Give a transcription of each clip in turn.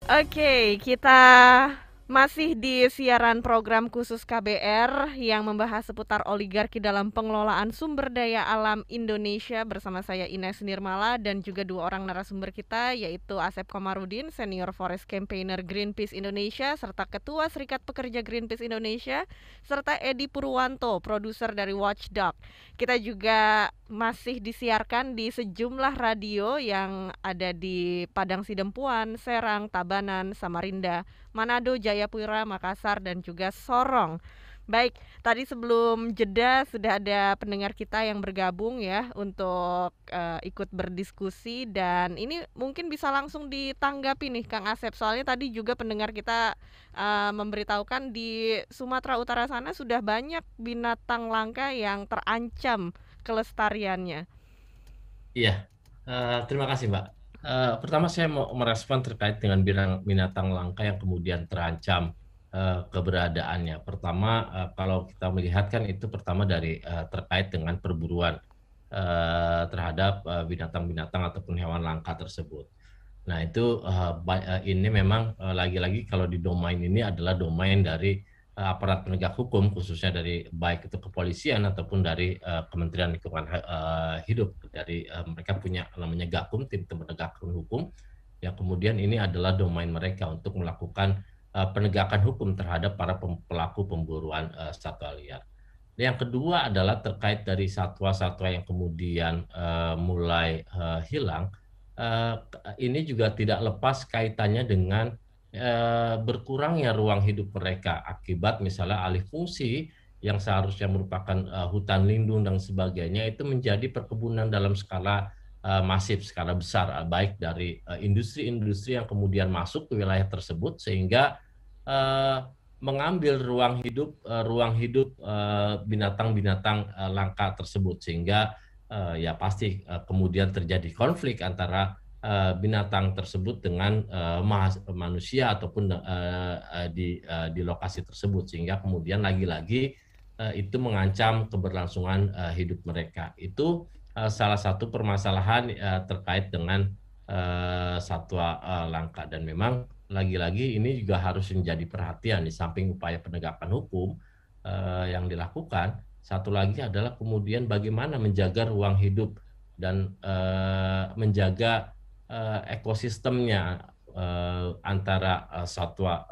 Oke, kita masih di siaran program khusus KBR yang membahas seputar oligarki dalam pengelolaan sumber daya alam Indonesia bersama saya Ines Nirmala dan juga dua orang narasumber kita yaitu Asep Komarudin, Senior Forest Campaigner Greenpeace Indonesia serta Ketua Serikat Pekerja Greenpeace Indonesia serta Edi Purwanto, produser dari Watchdog. Kita juga masih disiarkan di sejumlah radio yang ada di Padang Sidempuan, Serang, Tabanan, Samarinda, Manado, Jayapura, Makassar, dan juga Sorong. Baik, tadi sebelum jeda sudah ada pendengar kita yang bergabung ya untuk ikut berdiskusi dan ini mungkin bisa langsung ditanggapi nih Kang Asep. Soalnya tadi juga pendengar kita memberitahukan di Sumatera Utara sana sudah banyak binatang langka yang terancam kelestariannya. Iya, terima kasih Mbak. Pertama saya mau merespon terkait dengan binatang langka yang kemudian terancam keberadaannya. Pertama, kalau kita melihat kan itu pertama dari terkait dengan perburuan terhadap binatang-binatang ataupun hewan langka tersebut. Nah, itu ini memang lagi-lagi kalau di domain ini adalah domain dari aparat penegak hukum, khususnya dari baik itu kepolisian ataupun dari Kementerian Lingkungan Hidup. Dari mereka punya namanya Gakum, tim penegakan hukum, yang kemudian ini adalah domain mereka untuk melakukan penegakan hukum terhadap para pelaku pemburuan satwa liar. Yang kedua adalah terkait dari satwa-satwa yang kemudian mulai hilang. Eh, ini juga tidak lepas kaitannya dengan berkurangnya ruang hidup mereka akibat misalnya alih fungsi yang seharusnya merupakan hutan lindung dan sebagainya itu menjadi perkebunan dalam skala masif, skala besar, baik dari industri-industri yang kemudian masuk ke wilayah tersebut sehingga eh, mengambil ruang hidup binatang-binatang langka tersebut sehingga ya pasti kemudian terjadi konflik antara binatang tersebut dengan manusia ataupun di lokasi tersebut sehingga kemudian lagi-lagi itu mengancam keberlangsungan hidup mereka. Itu salah satu permasalahan terkait dengan satwa langka dan memang lagi-lagi ini juga harus menjadi perhatian di samping upaya penegakan hukum yang dilakukan. Satu lagi adalah kemudian bagaimana menjaga ruang hidup dan menjaga ekosistemnya antara satwa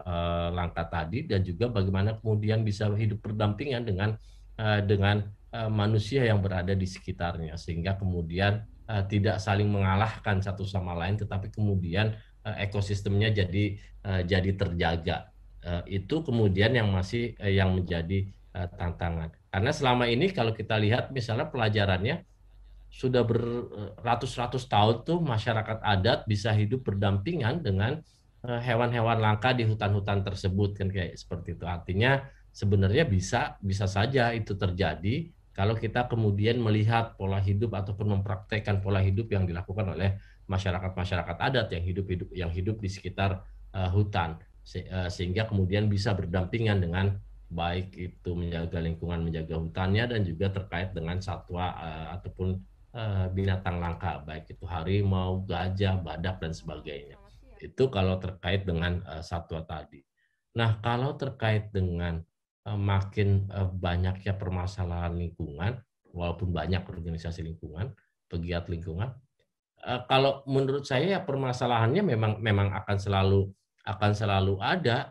langka tadi dan juga bagaimana kemudian bisa hidup berdampingan dengan manusia yang berada di sekitarnya sehingga kemudian tidak saling mengalahkan satu sama lain tetapi kemudian ekosistemnya jadi terjaga. Itu kemudian yang menjadi tantangan. Karena selama ini kalau kita lihat misalnya pelajarannya sudah beratus-ratus tahun tuh masyarakat adat bisa hidup berdampingan dengan hewan-hewan langka di hutan-hutan tersebut kan kayak seperti itu. Artinya sebenarnya bisa bisa saja itu terjadi kalau kita kemudian melihat pola hidup ataupun mempraktekkan pola hidup yang dilakukan oleh masyarakat-masyarakat adat yang hidup di sekitar hutan sehingga kemudian bisa berdampingan dengan baik itu menjaga lingkungan, menjaga hutannya dan juga terkait dengan satwa ataupun binatang langka, baik itu harimau, gajah, badak, dan sebagainya. Itu kalau terkait dengan satwa tadi. Nah, kalau terkait dengan makin banyaknya permasalahan lingkungan, walaupun banyak organisasi lingkungan, pegiat lingkungan, kalau menurut saya ya permasalahannya memang memang akan selalu ada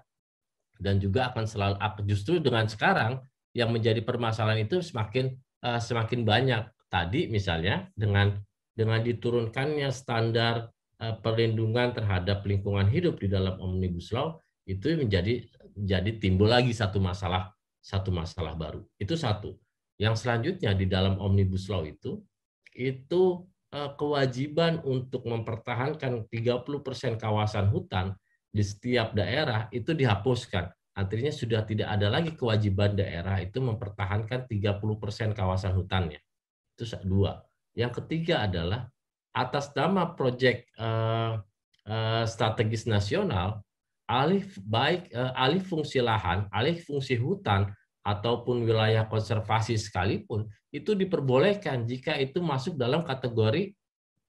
dan juga akan selalu justru dengan sekarang yang menjadi permasalahan itu semakin banyak. Tadi misalnya dengan diturunkannya standar perlindungan terhadap lingkungan hidup di dalam Omnibus Law itu menjadi timbul lagi satu masalah baru. Itu satu. Yang selanjutnya di dalam Omnibus Law itu kewajiban untuk mempertahankan 30% kawasan hutan di setiap daerah itu dihapuskan. Artinya sudah tidak ada lagi kewajiban daerah itu mempertahankan 30% kawasan hutannya. Itu dua. Yang ketiga adalah atas nama proyek strategis nasional, alih fungsi lahan, alih fungsi hutan ataupun wilayah konservasi sekalipun itu diperbolehkan jika itu masuk dalam kategori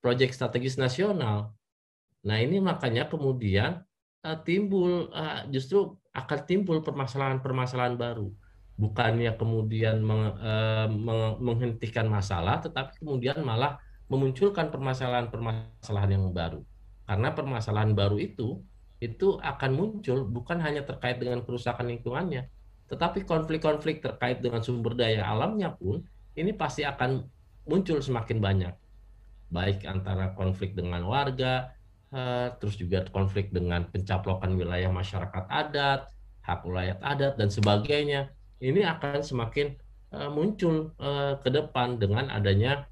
proyek strategis nasional. Nah, ini makanya kemudian justru akan timbul permasalahan-permasalahan baru. Bukannya kemudian menghentikan masalah, tetapi kemudian malah memunculkan permasalahan-permasalahan yang baru. Karena permasalahan baru itu akan muncul bukan hanya terkait dengan kerusakan lingkungannya, tetapi konflik-konflik terkait dengan sumber daya alamnya pun ini pasti akan muncul semakin banyak. Baik antara konflik dengan warga, terus juga konflik dengan pencaplokan wilayah masyarakat adat, hak wilayah adat, dan sebagainya. Ini akan semakin muncul ke depan dengan adanya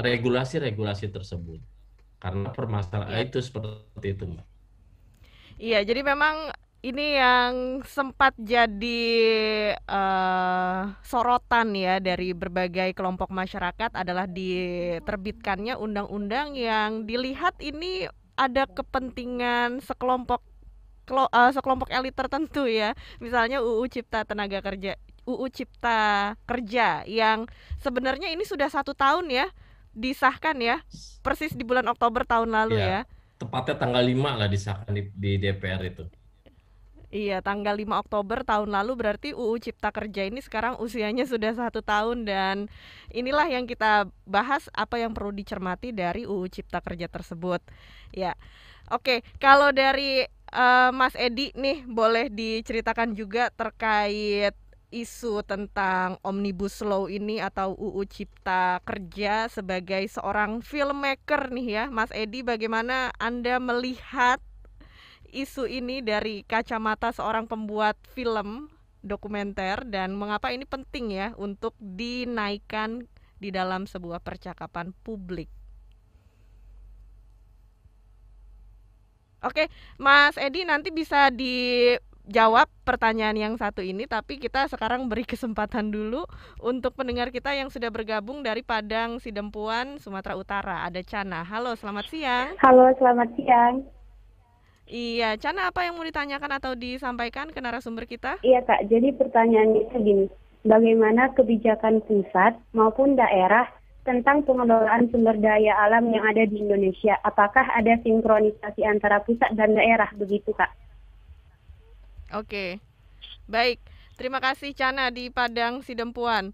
regulasi-regulasi tersebut. Karena permasalahan Ya. itu seperti itu, Mbak. Iya, jadi memang ini yang sempat jadi sorotan ya dari berbagai kelompok masyarakat adalah diterbitkannya undang-undang yang dilihat ini ada kepentingan sekelompok elit tertentu ya. Misalnya UU Cipta Tenaga Kerja, UU Cipta Kerja yang sebenarnya ini sudah 1 tahun ya disahkan ya, persis di bulan Oktober tahun lalu Ya, ya. tepatnya tanggal 5 lah disahkan di DPR itu. Iya, tanggal 5 Oktober tahun lalu berarti UU Cipta Kerja ini sekarang usianya sudah 1 tahun dan inilah yang kita bahas apa yang perlu dicermati dari UU Cipta Kerja tersebut. Ya, oke. Kalau dari Mas Edi nih boleh diceritakan juga terkait isu tentang Omnibus Law ini atau UU Cipta Kerja sebagai seorang filmmaker nih ya. Mas Edi, bagaimana Anda melihat isu ini dari kacamata seorang pembuat film dokumenter dan mengapa ini penting ya untuk dinaikkan di dalam sebuah percakapan publik. Oke, Mas Edi nanti bisa dijawab pertanyaan yang satu ini, tapi kita sekarang beri kesempatan dulu untuk pendengar kita yang sudah bergabung dari Padang Sidempuan, Sumatera Utara. Ada Cana. Halo, selamat siang. Halo, selamat siang. Iya, Cana, apa yang mau ditanyakan atau disampaikan ke narasumber kita? Iya, Kak. Jadi pertanyaannya gini, bagaimana kebijakan pusat maupun daerah tentang pengelolaan sumber daya alam yang ada di Indonesia? Apakah ada sinkronisasi antara pusat dan daerah begitu, Kak? Oke, baik. Terima kasih Cana di Padang Sidempuan.